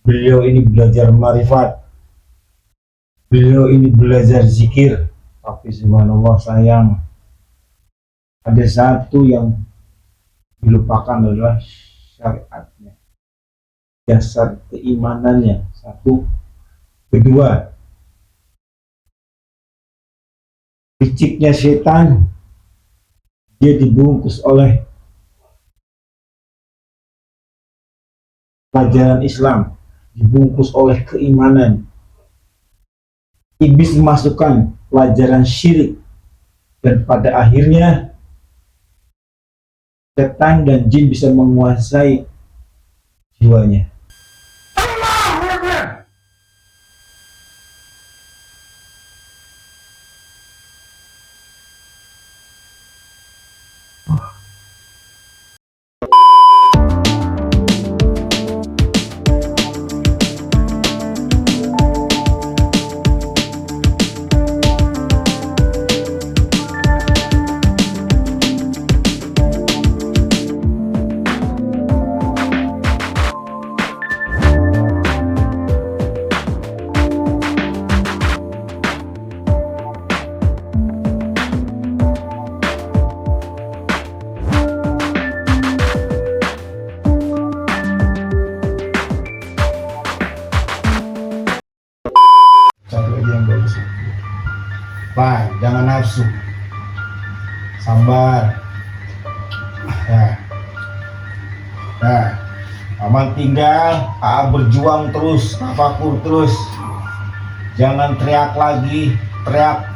Beliau ini belajar marifat, beliau ini belajar zikir. Tapi subhanallah sayang, ada satu yang dilupakan adalah syariatnya, dasar keimanannya. Satu, kedua, liciknya setan, dia dibungkus oleh pelajaran Islam, dibungkus oleh keimanan. Iblis memasukkan pelajaran syirik, dan pada akhirnya setan dan jin bisa menguasai jiwanya. Satu aja yang bagus. Pak, jangan nafsu, sabar. Nah, nah, aman tinggal, berjuang terus, tafakur terus. Jangan teriak lagi, teriak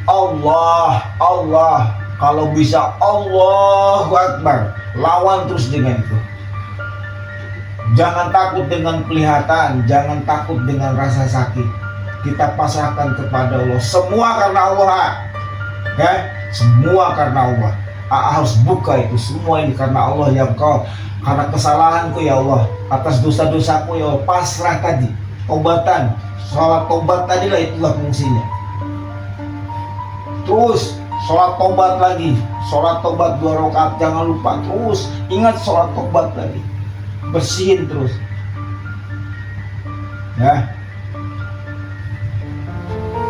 Allah, Allah. Kalau bisa Allahu Akbar, lawan terus dengan itu. Jangan takut dengan kelihatan, jangan takut dengan rasa sakit. Kita pasrahkan kepada Allah. Semua karena Allah, ya, semua karena Allah. Harus buka itu semua ini karena Allah, ya kau, karena kesalahanku ya Allah, atas dosa-dosaku ya Allah. Pasrah tadi, tobatan, sholat tobat tadilah itulah fungsinya. Terus sholat tobat lagi, sholat tobat 2 rakaat, jangan lupa. Terus ingat sholat tobat lagi, bersihin terus, ya.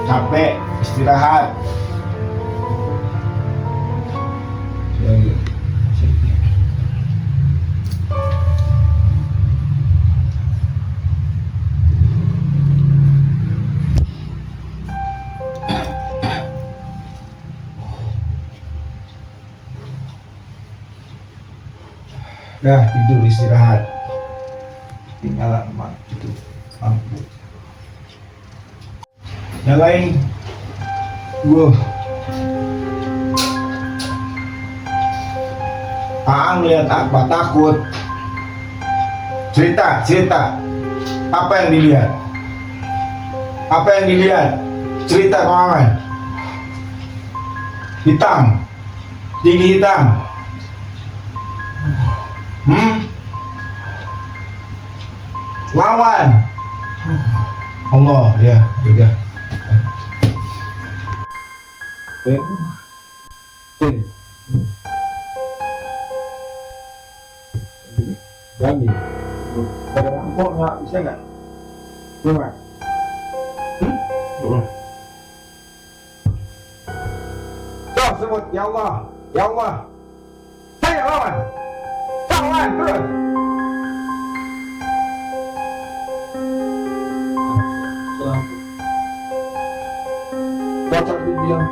Capek, istirahat. Dah tidur istirahat, tinggal itu lampu nyalain. Aang lihat apa? Takut. Cerita apa yang dilihat, apa yang dilihat, cerita kawan. Hitam, tinggi hitam. Lawan Allah, ya udah. Jadi ada rampok nggak, bisa nggak? Coba. Tuh sebut ya Allah, ya Allah. Saya lawan, lawan terus. Baca bilang,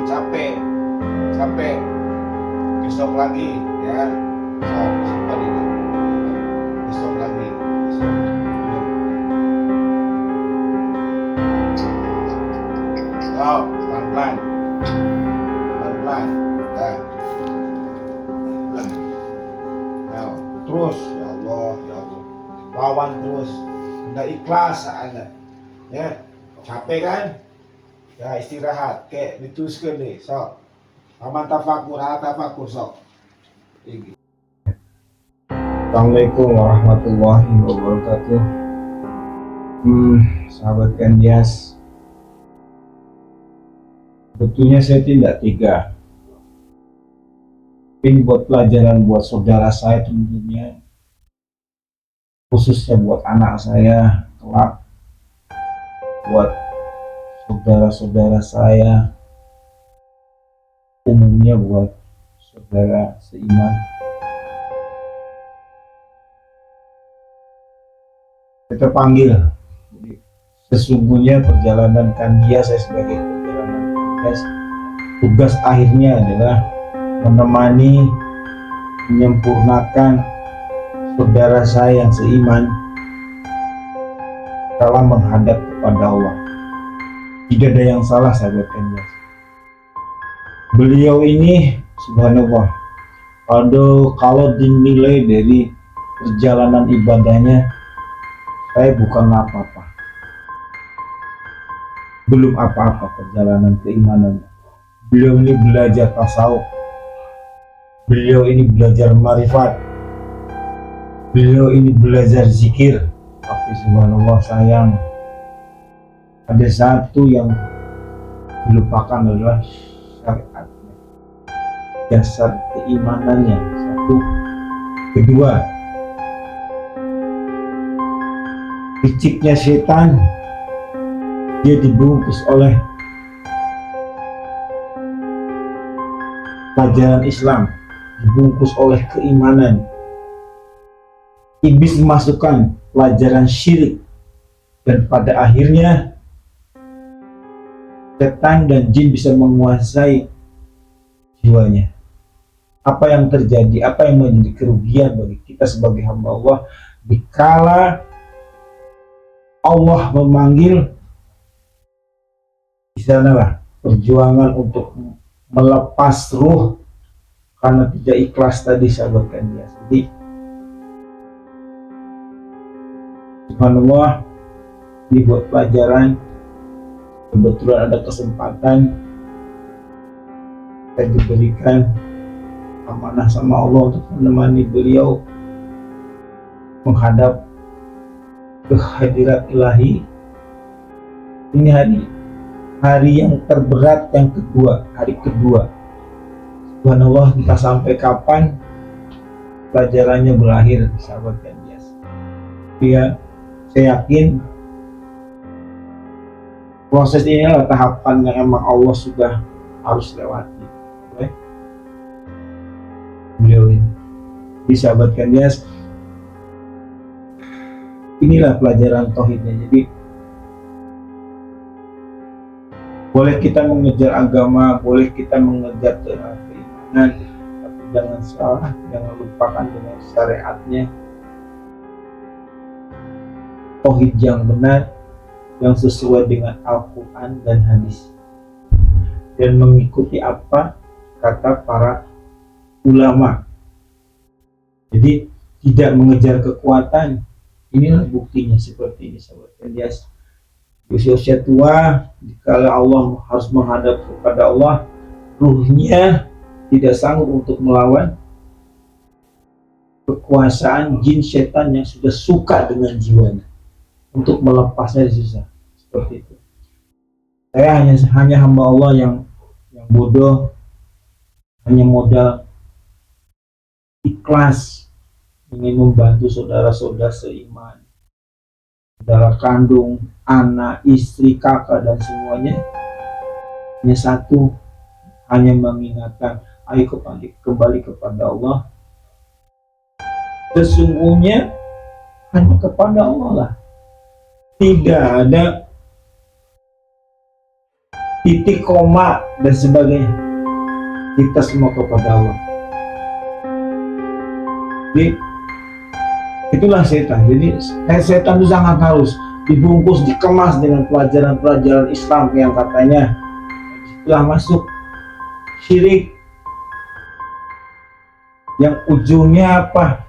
capek, besok lagi ya. Simpan ini, besok lagi, besok. Pelan-pelan, nah. Terus ya Allah, lawan terus, nggak ikhlas Anda, ya capek kan, ya istirahat, kayak dituliskan deh, sok, aman tafakur, sok. Assalamualaikum warahmatullahi wabarakatuh. Sahabat Kandias, betulnya saya tidak tega. Ini buat pelajaran buat saudara saya tentunya, khususnya buat anak saya kelak, buat saudara-saudara saya, umumnya buat saudara seiman. Kita panggil, jadi sesungguhnya perjalanan Kandias saya sebagai perjalanan Kandias, tugas akhirnya adalah menemani, menyempurnakan saudara saya yang seiman dalam menghadap kepada Allah. Tidak ada yang salah sahabat Kandias. Beliau ini subhanallah, kalau dinilai dari perjalanan ibadahnya, saya bukan apa-apa, belum apa-apa perjalanan keimanan. Beliau ini belajar tasawuf, beliau ini belajar marifat, beliau ini belajar zikir. Tapi subhanallah sayang, ada satu yang dilupakan adalah syariatnya, dasar keimanannya. Satu, kedua, liciknya setan, dia dibungkus oleh pelajaran Islam, dibungkus oleh keimanan. Iblis memasukkan pelajaran syirik, dan pada akhirnya setan dan jin bisa menguasai jiwanya. Apa yang terjadi, apa yang menjadi kerugian bagi kita sebagai hamba Allah dikala Allah memanggil, di sanalah perjuangan untuk melepas ruh karena tidak ikhlas tadi sahabat Kandias. Jadi subhanallah, dibuat pelajaran. Kebetulan ada kesempatan saya diberikan amanah sama Allah untuk menemani beliau menghadap ke hadirat ilahi. Ini hari yang terberat, yang kedua, hari kedua. Subhanallah, entah sampai kapan pelajarannya berakhir sahabat Kandias. Ya, saya yakin proses ini adalah tahapan yang emang Allah sudah harus lewati. Beliau ini, di sahabat Kandias, inilah pelajaran tauhidnya. Jadi boleh kita mengejar agama, boleh kita mengejar keimanan, tapi jangan salah, jangan lupakan dengan syariatnya, tauhid yang benar, yang sesuai dengan Al-Quran dan hadis, dan mengikuti apa kata para ulama. Jadi tidak mengejar kekuatan. Inilah buktinya seperti ini sahabat Kandias. Usia tua, dikala Allah harus menghadap kepada Allah, ruhnya tidak sanggup untuk melawan kekuasaan jin setan yang sudah suka dengan jiwanya. Untuk melepasnya susah. Seperti itu. Saya hanya hamba Allah yang bodoh, hanya modal ikhlas ingin membantu saudara-saudara seiman, saudara kandung, anak, istri, kakak, dan semuanya. Hanya satu, hanya mengingatkan, ayo kembali kepada Allah. Sesungguhnya hanya kepada Allah lah. Tidak titik koma dan sebagainya. Kita semua kepada Allah. Jadi itulah setan. Jadi setan itu sangat halus, dibungkus, dikemas dengan pelajaran-pelajaran Islam yang katanya telah masuk syirik, yang ujungnya apa?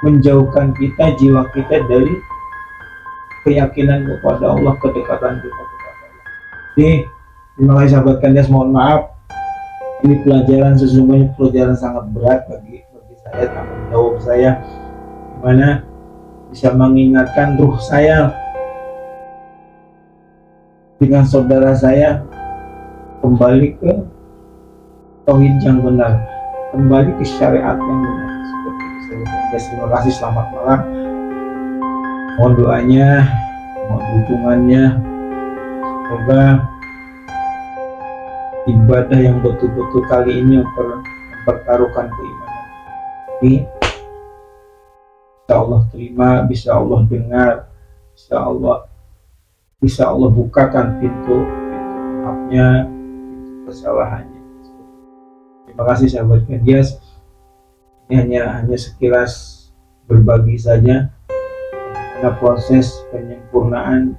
Menjauhkan kita, jiwa kita dari keyakinan kepada Allah, kedekatan kita kepada Allah. Jadi terima kasih sahabat Kandias, mohon maaf, ini pelajaran sesungguhnya pelajaran sangat berat bagi saya, tanggung jawab saya, dimana bisa mengingatkan ruh saya dengan saudara saya kembali ke tauhid yang benar, kembali ke syariat yang benar. Seperti itu. Terima kasih, selamat malam. Mohon doanya, mohon dukungannya, semoga ibadah yang betul-betul kali ini mempertaruhkan keimanan ini bisa Allah terima, bisa Allah dengar, bisa Allah bukakan pintu maafnya, pintu kesalahannya. Terima kasih sahabat Kandias. Ini hanya sekilas berbagi saja bagaimana proses penyempurnaan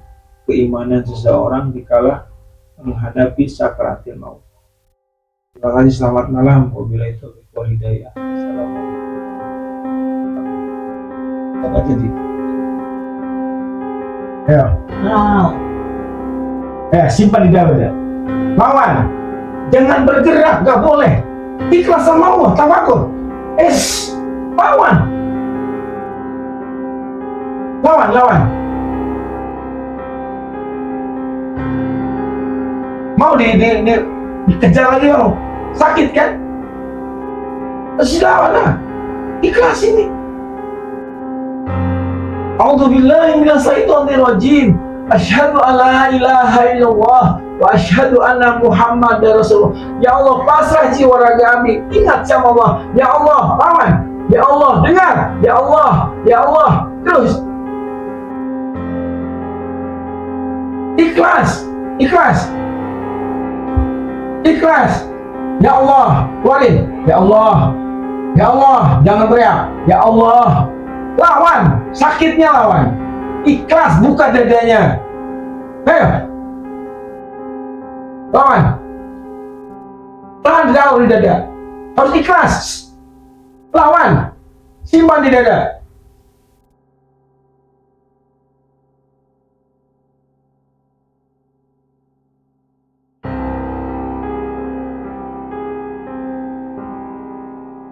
keimanan seseorang dikala menghadapi sakratil maut. Terima kasih, selamat malam. Wabillahi taufiq wal hidayah. Assalamualaikum. Apa jadi? Ya, simpan di dalam ya. Lawan, jangan bergerak, gak boleh. Ikhlas sama Allah, tawakkul. Lawan. Mau dikejar lagi mau, sakit kan? Terus lawan lah, ikhlas ini. A'udzubillahi minasyaitonir rajim. Asyhadu an la ilaha illallah wa asyhadu anna Muhammadar Rasulullah. Ya Allah, pasrah jiwa raga kami. Ingat sama Allah. Ya Allah, lawan. Ya Allah, dengar. Ya Allah, ya Allah. Terus. Ikhlas. Ya Allah, keluarin. Ya Allah, jangan teriak. Ya Allah, lawan, sakitnya lawan. Ikhlas, buka dadanya. Ayo, lawan. Tahan di dada. Harus ikhlas. Lawan, simpan di dada.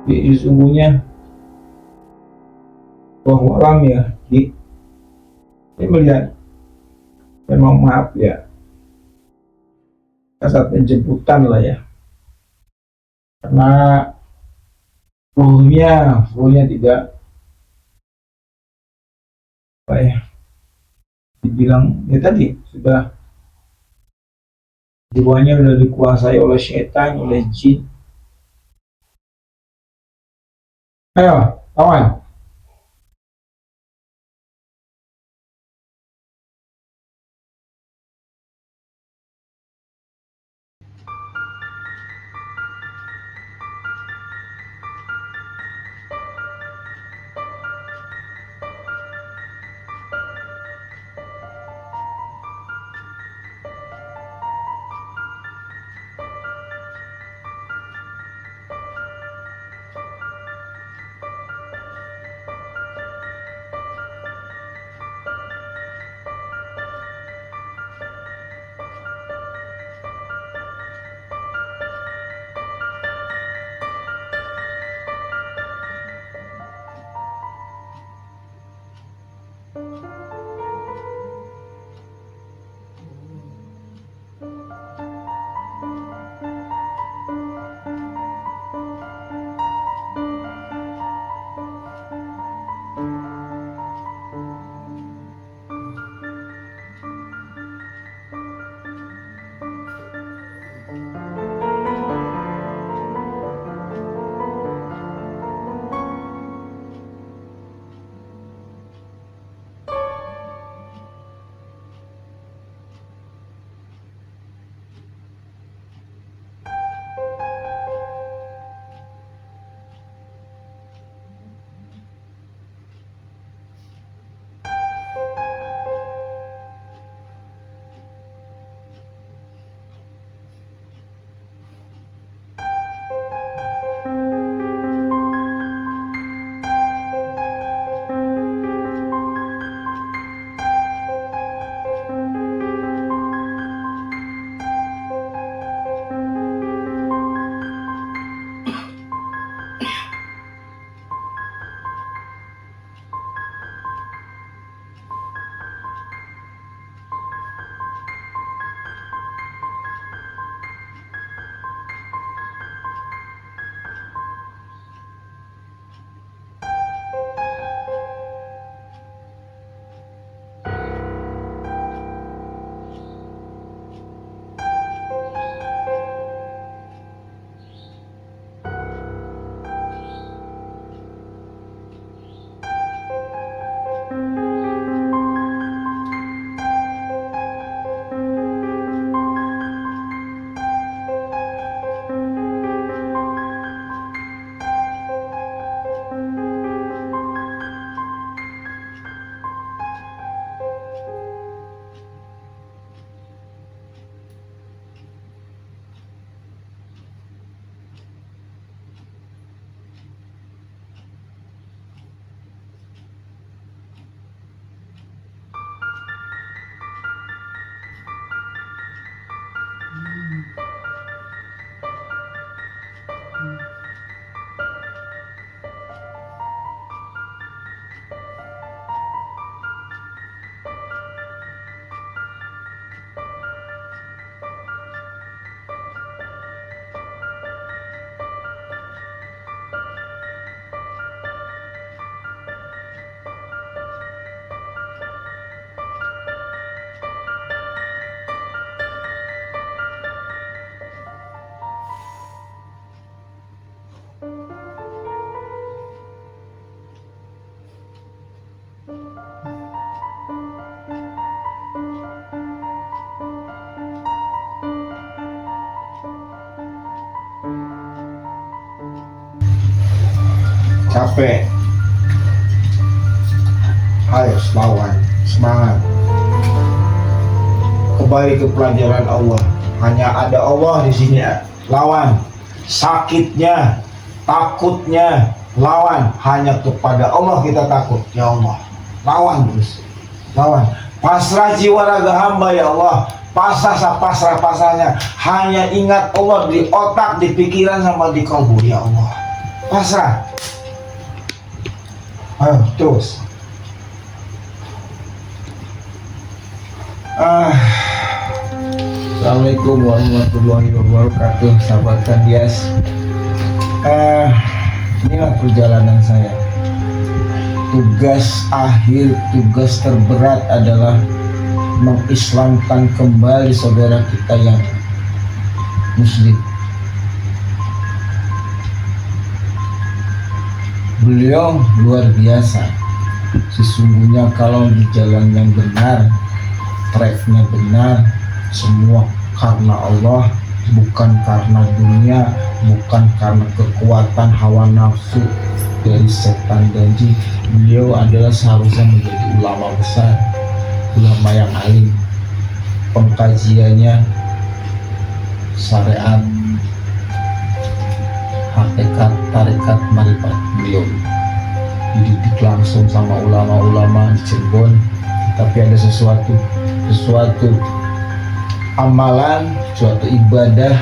Jadi sesungguhnya bahwa alam ya, saya melihat memang maaf ya, saat penjemputan lah ya, karena ruhnya tidak apa ya, dibilang ya tadi sudah jiwanya sudah dikuasai oleh setan, oleh jin. Ayo, kawan. capek. Ayo lawan, semangat. Kembali ke pelajaran Allah. Hanya ada Allah di sini. Lawan sakitnya, takutnya, lawan. Hanya kepada Allah kita takut. Ya Allah, lawan terus. Lawan. Pasrah jiwa raga hamba ya Allah. Pasrahnya. Hanya ingat Allah di otak, di pikiran, sama di kalbu. Ya Allah, pasrah. Ayo terus. Assalamualaikum warahmatullahi wabarakatuh, sahabat Kandias. Inilah perjalanan saya. Tugas akhir, tugas terberat adalah mengislamkan kembali saudara kita yang muslim. Beliau luar biasa. Sesungguhnya kalau di jalan yang benar, tracknya benar, semua karena Allah, bukan karena dunia, bukan karena kekuatan hawa nafsu dari setan dan jin. Beliau adalah seharusnya menjadi ulama besar, ulama yang alim, pengkajiannya syariat, hakikat, tarekat, marifat. Beliau dididik langsung sama ulama-ulama di Cirebon. Tapi ada sesuatu amalan, suatu ibadah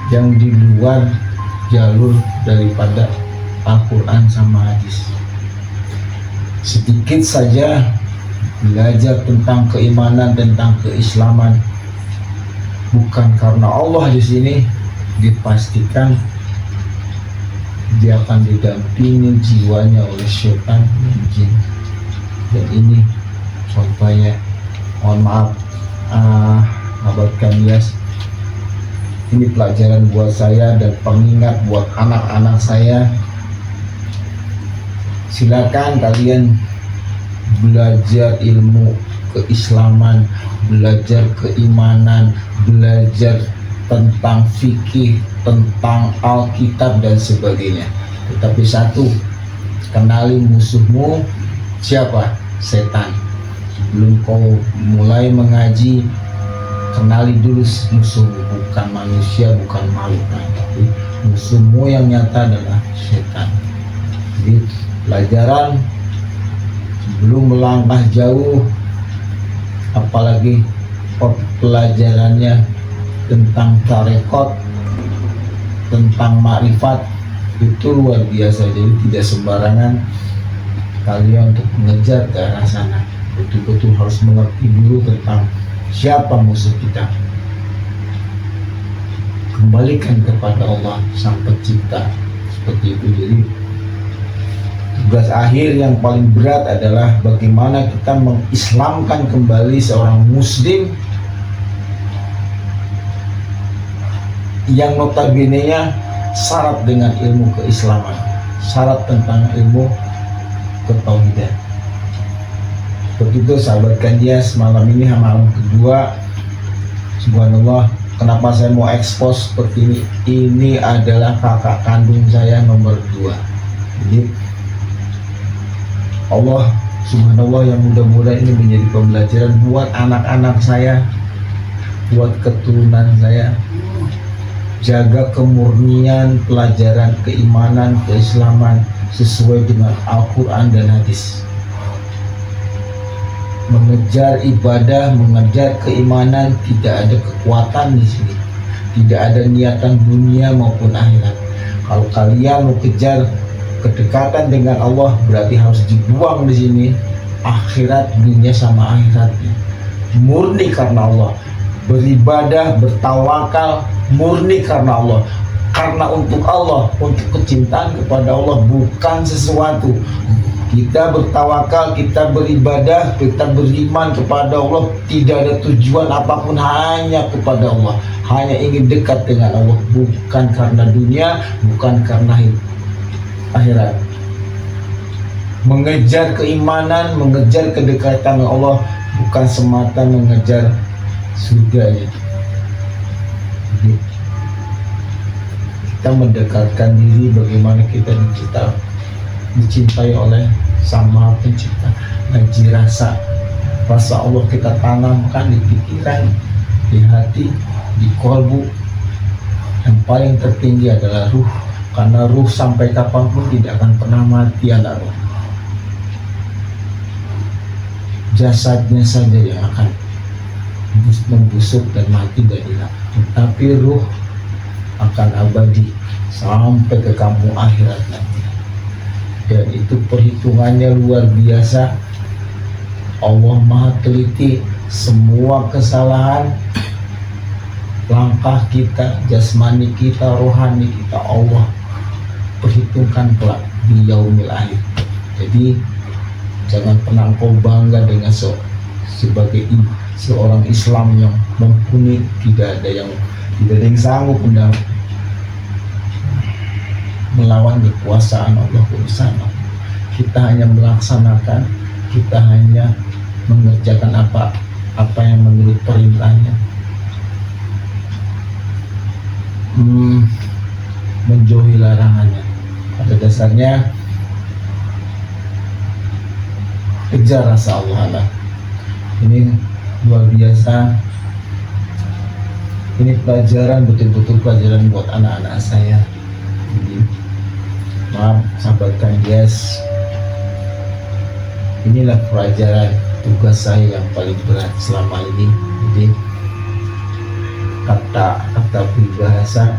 yang di luar jalur daripada Al-Quran sama hadis. Sedikit saja belajar tentang keimanan, tentang keislaman, bukan karena Allah. Di sini dipastikan dia akan didampingi jiwanya oleh syaitan dan jin. Dan ini contohnya, mohon maaf sahabat Kandias, ini pelajaran buat saya dan pengingat buat anak-anak saya. Silakan kalian belajar ilmu keislaman, belajar keimanan, belajar tentang fikih, tentang Alkitab dan sebagainya. Tetapi satu, kenali musuhmu siapa? Setan. Sebelum kau mulai mengaji, kenali dulu musuhmu, bukan manusia, bukan makhluk, tapi musuhmu yang nyata adalah setan. Jadi pelajaran sebelum melangkah jauh, apalagi pelajarannya tentang tarekat, tentang makrifat, itu luar biasa. Jadi tidak sembarangan kalian untuk mengejar ke arah sana. Betul-betul harus mengerti dulu tentang siapa musuh kita. Kembalikan kepada Allah Sang Pencipta. Seperti itu. Jadi tugas akhir yang paling berat adalah bagaimana kita mengislamkan kembali seorang muslim yang notabene-nya syarat dengan ilmu keislaman, syarat tentang ilmu ketauhidan. Seperti itu sahabat Kandias, malam ini malam kedua. Subhanallah, kenapa saya mau expose seperti ini? Ini adalah kakak kandung saya nomor 2. Jadi Allah subhanallah, yang mudah-mudahan ini menjadi pembelajaran buat anak-anak saya, buat keturunan saya. Jaga kemurnian pelajaran keimanan, keislaman sesuai dengan Al-Quran dan hadis. Mengejar ibadah, mengejar keimanan, tidak ada kekuatan di sini. Tidak ada niatan dunia maupun akhirat. Kalau kalian mau kejar kedekatan dengan Allah, berarti harus dibuang di sini akhirat, dunia sama akhiratnya. Murni karena Allah, beribadah, bertawakal, murni karena Allah. Karena untuk Allah, untuk kecintaan kepada Allah, bukan sesuatu. Kita bertawakal, kita beribadah, kita beriman kepada Allah, tidak ada tujuan apapun, hanya kepada Allah, hanya ingin dekat dengan Allah, bukan karena dunia, bukan karena akhirat. Mengejar keimanan, mengejar kedekatan dengan Allah, bukan semata mengejar surganya. kita mendekatkan diri bagaimana kita dicintai oleh Sang Maha Pencipta. Ngaji rasa Allah kita tanamkan di pikiran, di hati, di kolbu. Yang paling tertinggi adalah ruh, karena ruh sampai kapanpun tidak akan pernah mati ala ruh. Jasadnya saja yang akan membusuk dan mati dan hilang, tapi ruh akan abadi sampai ke kampung akhirat nanti. Dan itu perhitungannya luar biasa. Allah Maha teliti. Semua kesalahan langkah kita, jasmani kita, rohani kita, Allah perhitungkan kelak di yaumil akhir. Jadi jangan pernah kau bangga dengan sebagai seorang Islam yang mumpuni. Tidak ada yang sanggup melawan kekuasaan Allah Subhanahu. Kita hanya melaksanakan, kita hanya mengerjakan apa yang menurut perintahnya, menjauhi larangannya. Pada dasarnya kejar rasa Allah. Ini luar biasa. Ini pelajaran, betul-betul pelajaran buat anak-anak saya. Jadi, maaf sahabat Kandias, inilah pelajaran tugas saya yang paling berat selama ini. Jadi kata peribahasa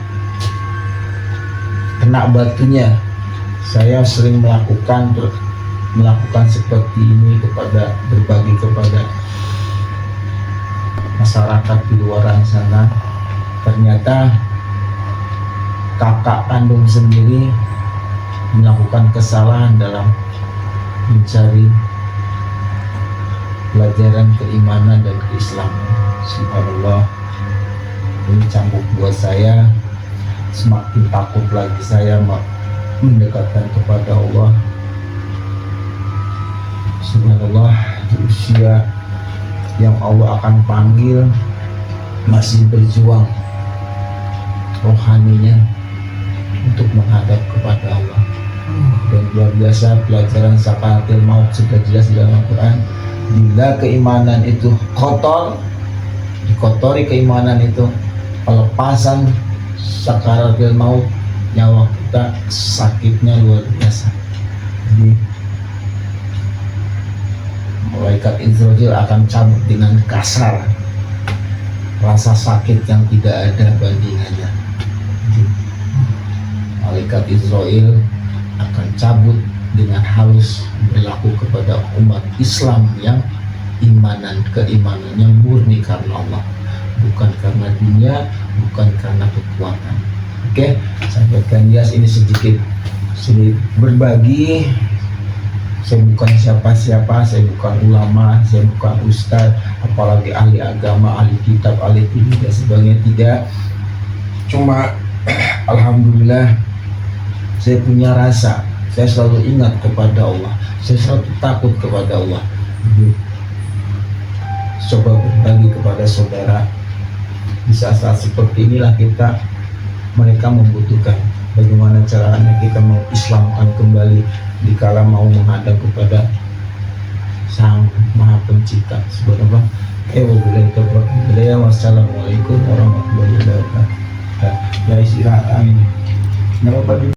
kena batunya. Saya sering melakukan seperti ini berbagi kepada masyarakat di luar sana. Ternyata kakak kandung sendiri melakukan kesalahan dalam mencari pelajaran keimanan dan keislaman. Subhanallah, ini cambuk buat saya. Semakin takut lagi saya mendekatkan kepada Allah. Subhanallah, di usia yang Allah akan panggil masih berjuang rohaninya untuk menghadap kepada Allah. Dan luar biasa pelajaran sakaratul maut sudah jelas di dalam Al-Quran. Bila keimanan itu kotor, dikotori keimanan itu, pelepasan sakaratul maut, nyawa kita sakitnya luar biasa. Jadi malaikat Israel akan cabut dengan kasar, rasa sakit yang tidak ada bandingannya. Malaikat Israel akan cabut dengan halus berlaku kepada umat Islam yang keimanan yang murni karena Allah, bukan karena dunia, bukan karena kekuatan. Oke, sahabat Kandias, ini sedikit berbagi. Saya bukan siapa-siapa, saya bukan ulama, saya bukan ustadz, apalagi ahli agama, ahli kitab, ahli ini dan sebagainya, tidak. Cuma alhamdulillah saya punya rasa, saya selalu ingat kepada Allah, saya selalu takut kepada Allah. Coba berbagi kepada saudara. Di saat-saat seperti inilah mereka membutuhkan bagaimana caranya kita mengislamkan kembali dikala mau menghadap kepada Sang Maha Pencipta. Subhanallah. Wassalamualaikum warahmatullahi wabarakatuh. Ya istirahat ini.